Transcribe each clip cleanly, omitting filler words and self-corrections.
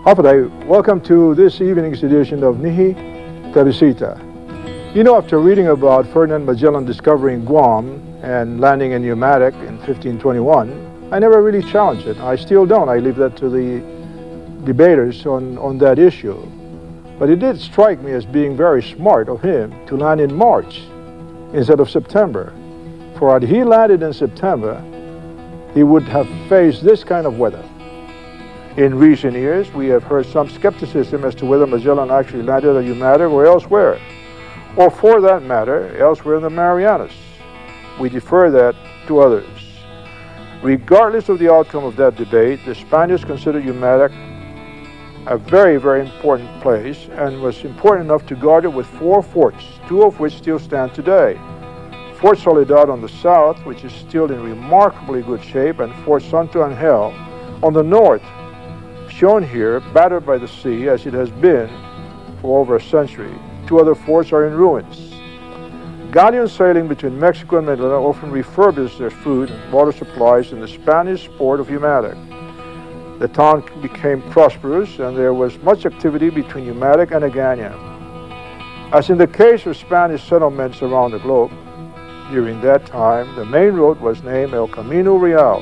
Hapaday, welcome to this evening's edition of Nihi Tabisita. You know, after reading about Ferdinand Magellan discovering Guam and landing in Pneumatic in 1521, I never really challenged it. I still don't. I leave that to the debaters on that issue. But it did strike me as being very smart of him to land in March instead of September. For had he landed in September, he would have faced this kind of weather. In recent years, we have heard some skepticism as to whether Magellan actually landed at Pneumatic or elsewhere, or for that matter, elsewhere in the Marianas. We defer that to others. Regardless of the outcome of that debate, the Spaniards considered Pneumatic a very, very important place and was important enough to guard it with 4 forts, 2 of which still stand today. Fort Soledad on the south, which is still in remarkably good shape, and Fort Santo Angel on the north, shown here, battered by the sea as it has been for over a century. 2 other forts are in ruins. Galleons sailing between Mexico and Manila often refurbished their food and water supplies in the Spanish port of Pneumatic. The town became prosperous and there was much activity between Pneumatic and Agana. As in the case of Spanish settlements around the globe, during that time, the main road was named El Camino Real,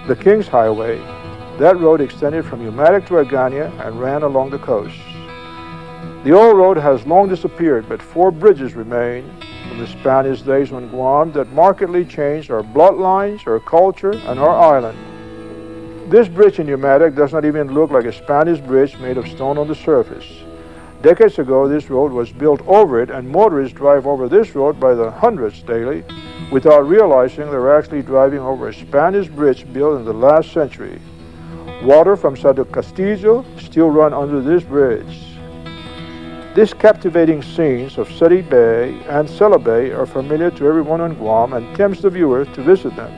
the King's Highway. That road extended from Pneumatic to Agana and ran along the coast. The old road has long disappeared, but 4 bridges remain from the Spanish days on Guam that markedly changed our bloodlines, our culture, and our island. This bridge in Pneumatic does not even look like a Spanish bridge made of stone on the surface. Decades ago, this road was built over it, and motorists drive over this road by the hundreds daily without realizing they're actually driving over a Spanish bridge built in the last century. Water from Santo Castillo still run under this bridge. These captivating scenes of Seti Bay and Sela Bay are familiar to everyone on Guam and tempts the viewer to visit them.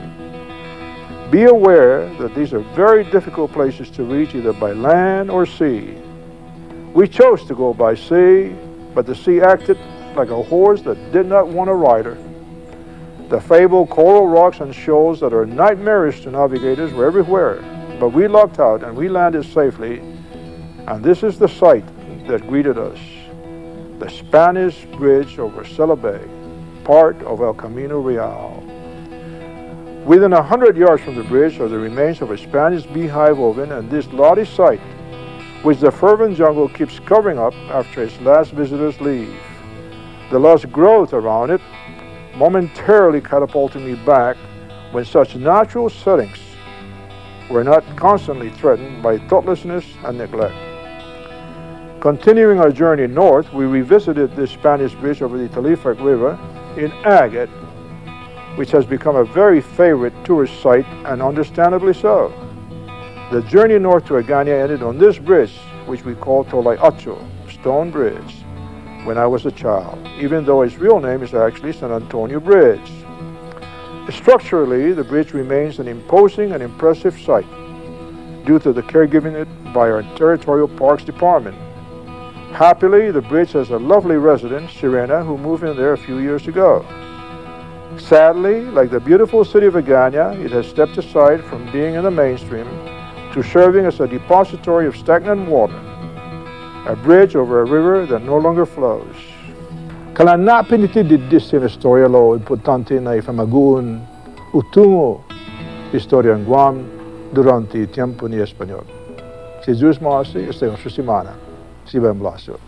Be aware that these are very difficult places to reach either by land or sea. We chose to go by sea, but the sea acted like a horse that did not want a rider. The fabled coral rocks and shoals that are nightmarish to navigators were everywhere, but we lucked out and we landed safely, and this is the sight that greeted us. The Spanish bridge over Sela Bay, part of El Camino Real. Within 100 yards from the bridge are the remains of a Spanish beehive oven and this lofty site, which the fervent jungle keeps covering up after its last visitors leave. The lush growth around it momentarily catapulted me back when such natural settings were not constantly threatened by thoughtlessness and neglect. Continuing our journey north, we revisited this Spanish bridge over the Talifac River in Agate, which has become a very favorite tourist site, and understandably so. The journey north to Agana ended on this bridge, which we call Tolay Acho, Stone Bridge, when I was a child, even though its real name is actually San Antonio Bridge. Structurally, the bridge remains an imposing and impressive sight due to the care given it by our Territorial Parks Department. Happily, the bridge has a lovely resident, Sirena, who moved in there a few years ago. Sadly, like the beautiful city of Agana, it has stepped aside from being in the mainstream to serving as a depository of stagnant water, a bridge over a river that no longer flows. Kala napiniti didis in istorya lo importante na ifamagun utungo historia en Guam durante el tiempo ni español. Si Dios me hace, estoy en su semana. Si ven blaso.